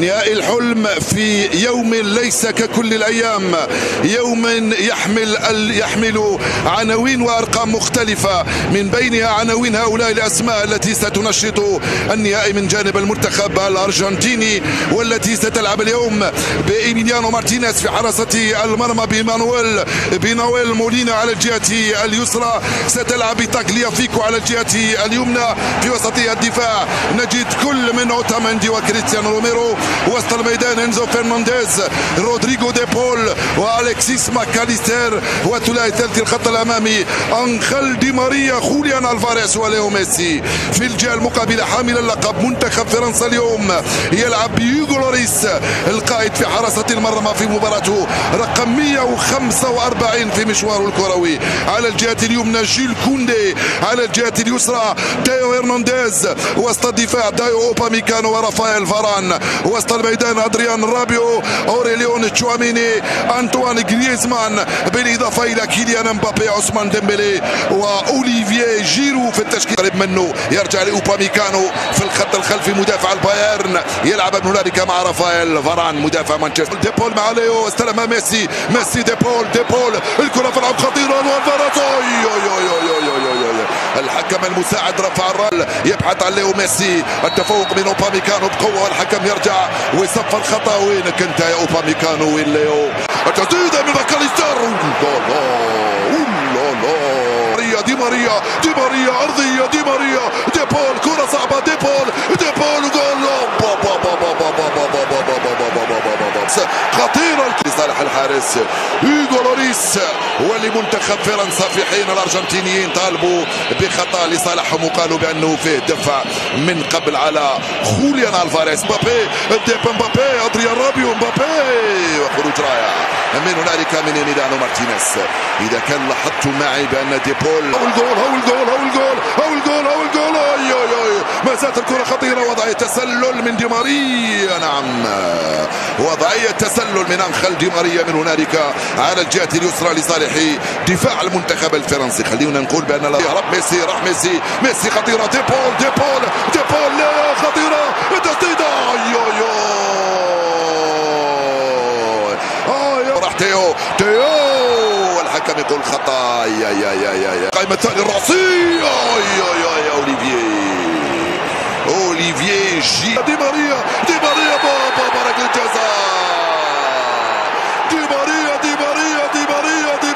نهائي الحلم في يوم ليس ككل الأيام، يوم يحمل عناوين وأرقام مختلفة، من بينها عناوين هؤلاء الأسماء التي ستنشط النهائي من جانب المنتخب الأرجنتيني، والتي ستلعب اليوم بإيميليانو مارتينيز في حراسة المرمى، بنويل مولينا على الجهة اليسرى، ستلعب بتاغليافيكو على الجهة اليمنى. في وسط الدفاع نجد كل من اوتاميندي وكريستيانو روميرو، وسط الميدان انزو فرنانديز، رودريغو دي بول والكسيس ماكاليستر، وثلاثي ثالث الخط الامامي انخيل دي ماريا، خوليان الفاريز وليو ميسي. في الجهه المقابله حامل اللقب منتخب فرنسا اليوم يلعب بيوغو لوريس القائد في حراسه المرمى في مباراته رقم 145 في مشواره الكروي. على الجهه اليمنى جيل كوندي، على الجهه اليسرى تيو هرنانديز، وسط الدفاع دايو اوباميكانو ورافائيل فاران، وسط الميدان ادريان رابيو، اوريليون تشواميني، انطوان غريزمان، بالاضافه الى كيليان امبابي، عثمان ديمبلي واوليفييه جيرو في التشكيل. قريب منه يرجع لاوباميكانو في الخط الخلفي مدافع البايرن، يلعب من هنالك مع رافائيل فاران مدافع مانشستر. ديبول مع ليو، استلم ميسي، ديبول الكره في العمق خطيره، والفارس الحكم المساعد رفع الرال يبحث عن ليو ميسي، التفوق من اوباميكانو بقوه، والحكم يرجع ويصفر خطا. وينك انت يا اوباميكانو؟ وين ليو؟ التسديده من ماكاليستر، دي ماريا ارضيه، دي ماريا، ديبول كره صعبه، ديبول جول خطيره لصالح الحارس هوغو لوريس ولمنتخب فرنسا، في حين الارجنتينيين طالبوا بخطا لصالحهم وقالوا بانه فيه دفع من قبل على خوليان الفاريز. مبابي ادريان رابيو، مبابي وخروج رائع من هنالك من إيميليانو مارتينيز. اذا كان لاحظتم معي بان ديبول هو الجول ما زالت الكره خطيره، وضعيه تسلل من دي ماريا، نعم وضعيه تسلل من انخيل دي ماريا من هنالك على الجهه اليسرى لصالح دفاع المنتخب الفرنسي. خلينا نقول بان راح ميسي خطيره، ديبول لا خطيره، التسديده راح تيو والحكم يقول خطا. قائمه الثاني الراسي، اوليفييه جي، دي ماريا بابا ركله جزاء، دي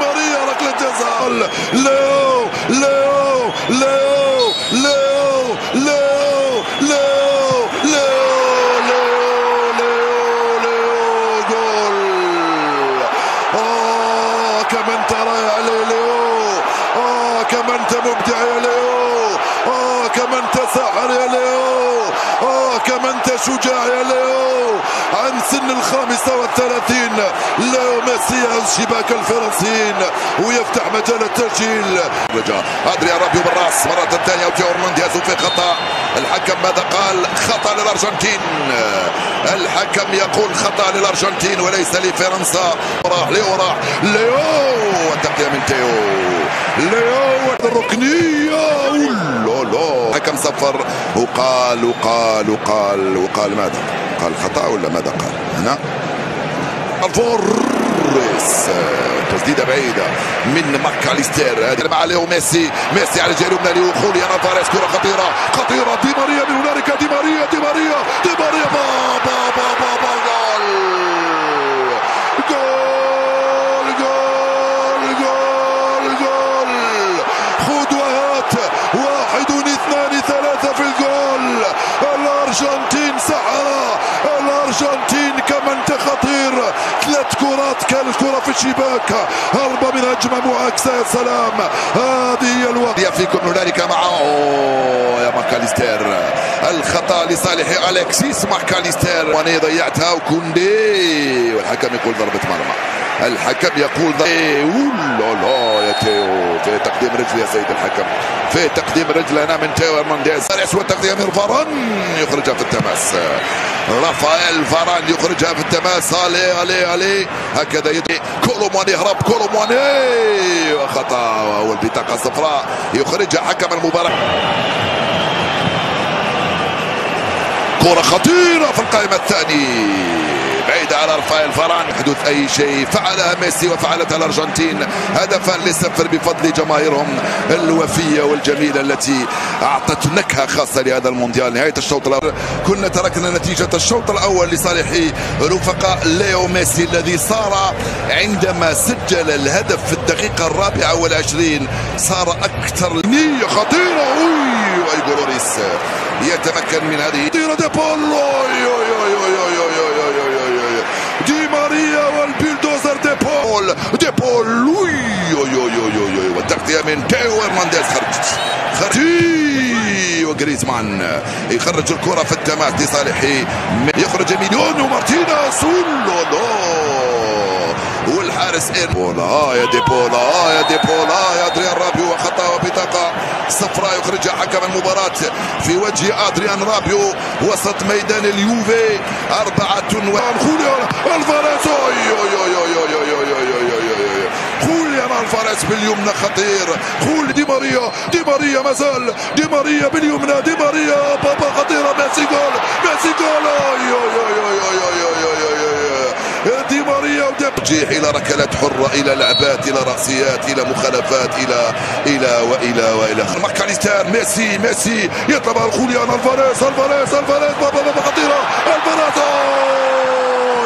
ماريا ركله جزاء، كما انت رائع يا ليو، كما انت مبدع يا ليو، كما انت ساحر يا ليو، كما انت شجاع يا ليو. عن سن 35 ليو ميسي شباك الفرنسيين ويفتح مجال التسجيل. رجع ادريان رابيو بالراس مرة ثانية، وتيو هرنانديز في خطأ. الحكم ماذا قال؟ خطأ للأرجنتين. الحكم يقول خطأ للأرجنتين وليس لفرنسا. راح ليو والتقنية من ليو الركنية، الحكم صفر وقال ماذا؟ قال خطأ ولا ماذا قال؟ هنا الفورس، تسديدة بعيدة من ماكاليستر، هذه مع ليو ميسي على الجهة اليمنى ليو خوليان الفاريز، كرة خطيرة، دي ماريا من هنالك، دي ماريا جول خذ وهات، 1 2 3 في الجول. الارجنتين سحرة، الارجنتين كما انت خطير، 3 كرات كانت كرة في الشباك، هربة من هجمة معاكسة، يا سلام، هذه هي الوقت. فيكم هنالك مع يا ماكاليستر، الخطأ لصالح الكسيس ماكاليستر، وانا ضيعتها وكوندي، والحكم يقول ضربة مرمى. الحكم يقول يا تيو، في تقديم رجل يا سيد الحكم، في تقديم رجل هنا من تيو هرنانديز، والتقديم من فاران يخرجها في التماس، رافائيل فاران يخرجها في التماس. علي هكذا يدي كولومواني، هرب كولومواني وخطأ، والبطاقة الصفراء يخرجها حكم المباراة. كرة خطيرة في القائمة الثانية بعيدة على رافائيل فاران. حدوث أي شيء فعلها ميسي وفعلتها الأرجنتين، هدفا لصفر بفضل جماهيرهم الوفية والجميلة التي أعطت نكهة خاصة لهذا المونديال. نهاية الشوط الأول كنا تركنا نتيجة الشوط الأول لصالح رفقاء ليو ميسي الذي صار عندما سجل الهدف في الدقيقة 24 صار أكثر نية خطيرة. وإيغو لوريس يتمكن من هذه خطيرة. دي ماريا والبيلدوزر ديبول والتغطية من تيو هرنانديز خرج وغريزمان يخرج الكرة في التماس لصالح يخرج ميليونو مارتينيز والحارس بولا يا ديبولا يا ديبولا يا ادريان رابيو وخطا وبطاقة صفراء يخرجها حكم المباراة في وجه ادريان رابيو وسط ميدان اليوفي. 4 خوليان الفاريز خوليان الفاريز باليمنى خطير. دي ماريا مازال دي ماريا باليمنى دي ماريا بابا خطيرة. ميسي جول دي ماريا ودبجيح الى ركلات حره الى لعبات الى راسيات الى مخالفات الى ماكاليستر. ميسي يطلب خوليان الفاريز بابا خطيره الفاريز.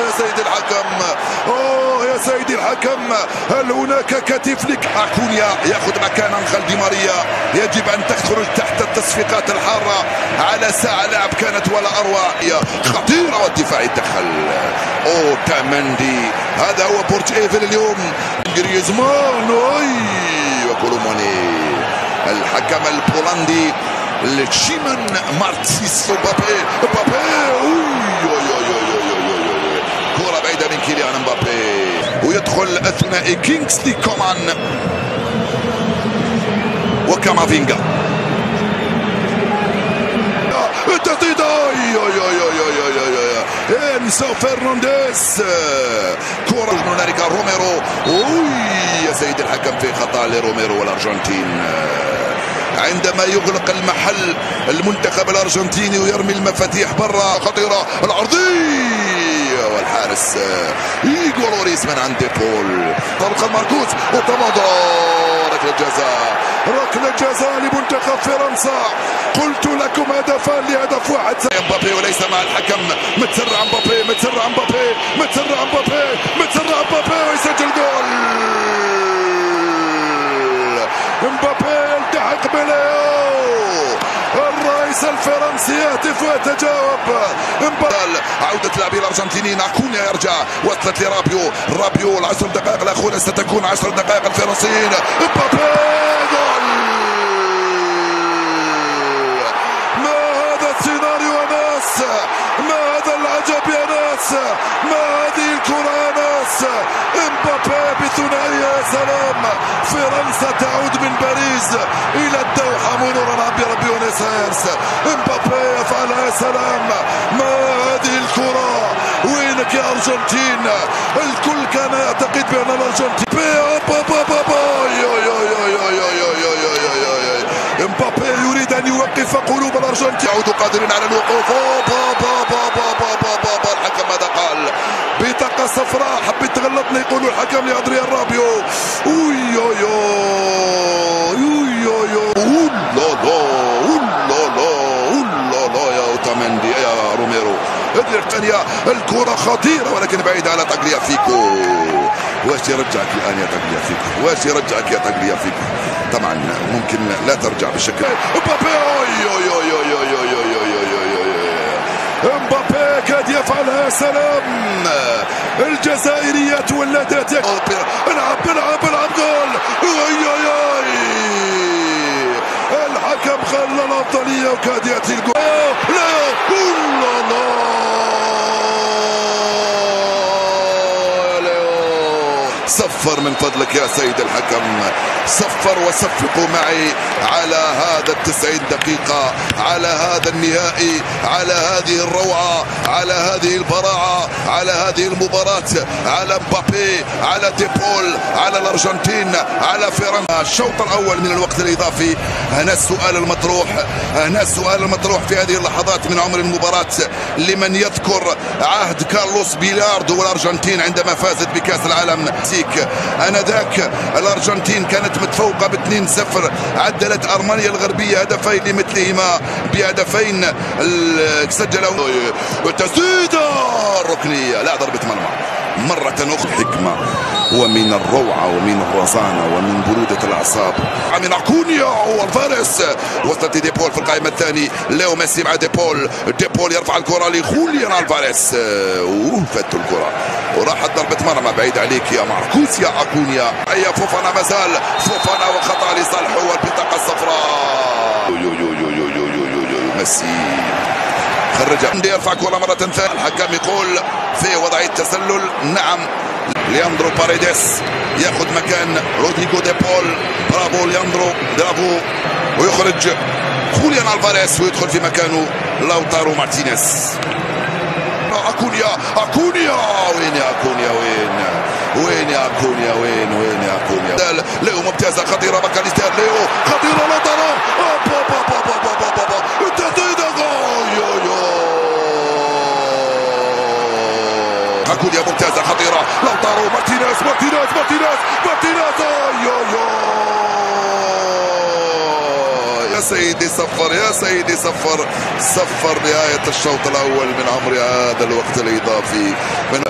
يا سيدي الحكم يا سيدي الحكم هل هناك كتف لك؟ اكونيا ياخذ مكان انخل دي ماريا. يجب ان تخرج تحت التصفيقات الحاره على ساعه لعب كانت ولا اروع. خطيره والدفاع يتدخل. تامندي هذا هو برج ايفل اليوم. جريزمان وكولوموني الحكم البولندي لشيمان مارتيس بابي كرة بعيدة من كيليان مبابي ويدخل اثناء كينغسلي كومان وكامافينجا. التسديدة انسو فرنانديز كرة هنالك روميرو. يا سيد الحكم في خطأ لروميرو والارجنتين عندما يغلق المحل المنتخب الارجنتيني ويرمي المفاتيح برا. خطيرة العرضية والحارس إيغو لوريس من عند ديبول. طلق ماركوس وتمضى ركلة جزاء لمنتخب فرنسا. قلت لكم هدفان لهدف واحد. مبابي وليس مع الحكم. متسرع مبابي ويسجل جول. مبابي يلتحق بليو. الرئيس الفرنسي يهتف ويتجاوب. عودة اللاعبين الارجنتينيين. اكونيا يرجع وصلت لرابيو 10 دقائق الاخيرة ستكون 10 دقائق الفرنسيين. مبابي جول. ما هذا السيناريو يا ناس؟ ما هذا العجب يا ناس؟ ما هذه الكرة يا ناس؟ مبابي بثنائية يا سلام. فرنسا تعود من باريس الى الدوحة مرورا بربي ونيسيرس. مبابي يفعلها يا سلام. ما هذه الكرة؟ وينك يا ارجنتين؟ الكل كان يعتقد بان الارجنتين مبابي يريد ان يوقف قلوب الارجنتين. يعود قادرين على الوقوف. الحكم ماذا قال؟ بطاقة صفراء حب تغلطني يقولوا الحكم لادريان رابيو. يا اوتامندي يا روميرو. هذه الثانية الكرة خطيرة ولكن بعيدة على تاغليافيكو. واش يرجعك الان يا تاغليافيكو؟ واش يرجعك يا تاغليافيكو؟ طبعا ممكن لا ترجع بشكل. مبابي كاد يفعلها يا سلام. الجزائريات واللذات. العب جول. الحكم خلى الافضليه وكاد ياتي الجول. صف صفر من فضلك يا سيد الحكم، صفر وصفقوا معي على هذا 90 دقيقة، على هذا النهائي، على هذه الروعة، على هذه البراعة، على هذه المباراة، على مبابي، على ديبول، على الأرجنتين، على فرنسا. الشوط الأول من الوقت الإضافي. هنا السؤال المطروح، هنا السؤال المطروح في هذه اللحظات من عمر المباراة، لمن يذكر عهد كارلوس بيلاردو والأرجنتين عندما فازت بكأس العالم سيك. آنذاك الأرجنتين كانت متفوقة ب2-0، عدلت أرمينيا الغربية هدفين لمثلهما بهدفين سجلوا. وتسديدة ركنية، لا ضربة مرمى مرة أخرى. حكمة ومن الروعة ومن الرزانة ومن برودة الأعصاب من أكونيا والفارس. وصلت ديبول في القائمة الثاني، ليو ميسي مع ديبول، ديبول يرفع الكرة لخوليان الفارس، فات الكرة وراحت ضربة مرمى بعيد عليك يا ماركوس يا أكونيا. أي فوفانا مازال، فوفانا وخطأ لصالحه والبطاقة الصفراء. يو يو يو يو يو يو يو يو ميسي خرج، يرفع كرة مرة ثانية. الحكم يقول في وضعية تسلل، نعم. لياندرو باريديس ياخذ مكان رودريغو ديبول، برافو لياندرو برافو، ويخرج خوليان الفاريس ويدخل في مكانه لوتارو مارتينيز. أكونيا، أكونيا وين يا أكونيا، وين يا أكونيا، وين يا أكونيا. ليو ممتازة خطيرة، ماكاليستر ليو خطيرة، لوتارو أكونيا ممتازة خطيرة، لوتارو مارتينيز مارتينيز مارتينيز مارتينيز. يا سيدي صفر، يا سيدي صفر، صفر نهاية الشوط الأول من عمر هذا الوقت الإضافي. من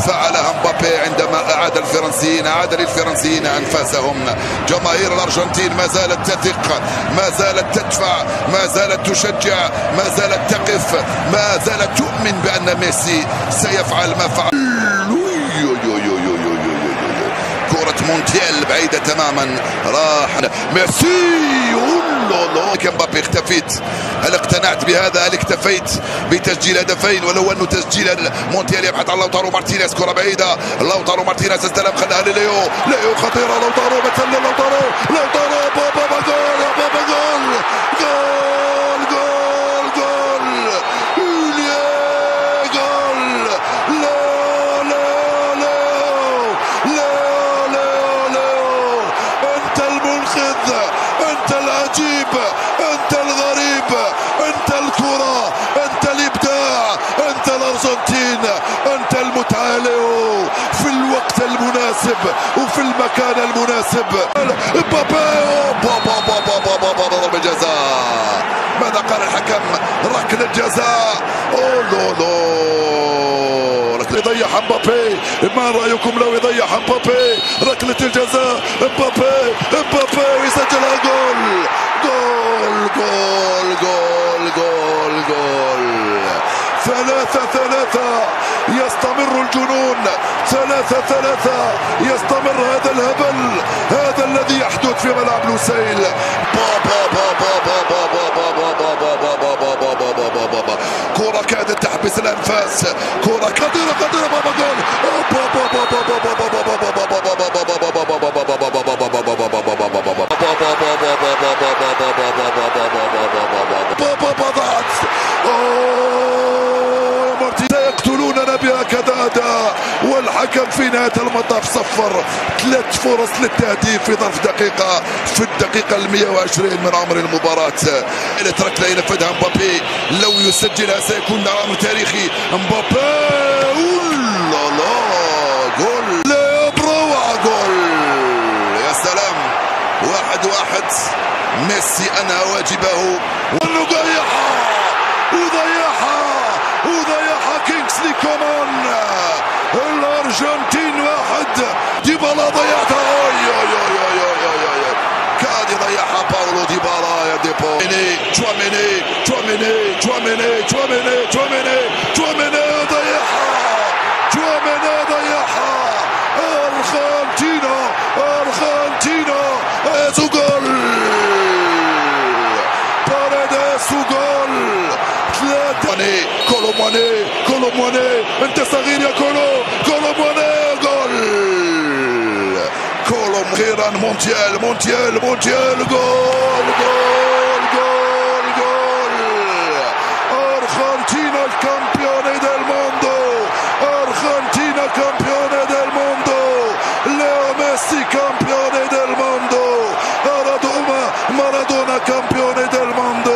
فعلها مبابي عندما أعاد الفرنسيين، أعاد للفرنسيين أنفاسهم. جماهير الأرجنتين ما زالت تثق، ما زالت تدفع، ما زالت تشجع، ما زالت تقف، ما زالت تؤمن بأن ميسي سيفعل ما فعل. كرة مونتيل بعيدة تماما، راح ميسي. مبابي اختفيت، هل اقتنعت بهذا؟ هل اكتفيت بتسجيل هدفين؟ ولو انه تسجيل مونتيل يبحث عن لوتارو مارتينيز، كرة بعيدة، لوتارو مارتينيز استلم خلاها لليو، ليو خطيرة، لوتارو بتسلل، لوتارو بابا جول، بابا جول، جول جول جول، جول، انت المنقذ، انت العجيب، انت الغريب، انت الكرة، انت الابداع، انت الارجنتين، انت المتعة في الوقت المناسب وفي المكان المناسب. مبابي ضربة جزاء، ماذا قال الحكم؟ ركلة جزاء. يضيع مبابي، ما رأيكم لو يضيع مبابي ركلة الجزاء؟ مبابي ويسجلها جول، جول جول جول جول جول. 3-3 يستمر الجنون، 3-3 يستمر هذا الهبل، هذا الذي يحدث في ملعب لوسيل. كرة كادت تحبس الأنفاس، كرة خطيرة بابا جول. سيقتلوننا بهكذا أداء، والحكم في نهاية المطاف صفر. 3 فرص للتهديف في ظرف دقيقة، في الدقيقة 120 من عمر المباراة. ركلة ينفذها مبابي، لو يسجلها سيكون أمر تاريخي. مبابي جول، لا بروعة، جول، يا سلام. 1-1. ميسي أنهى واجبه وضيعها كينغسلي كومان. الأرجنتين 1، ديبالا ضيعتها، كاد يضيعها باولو ديبالا يا ديبول. تشواميني ضيعها، أرجنتينا جول، باريديس جول. 3 كولومواني، انت صغير يا كولومواني، جول. واخيرا مونديال مونديال مونديال. جول جول جول جول. ارجنتينا الكامبيون del mundo. Argentina campione del mondo. Leo Messi campione del mondo. مارادونا campione del mondo.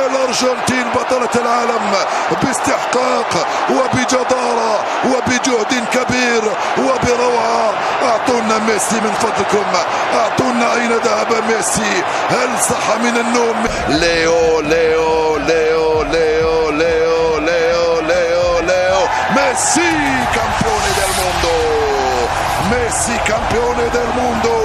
الأرجنتين بطلة العالم باستحقاق وبجدارة وبجهد كبير وبروعة. أعطونا ميسي من فضلكم، أعطونا أين ذهب ميسي؟ هل صح من النوم؟ ليو ليو ليو ليو ليو ليو ليو ليو ميسي campione del mondo. ميسي campione del mondo.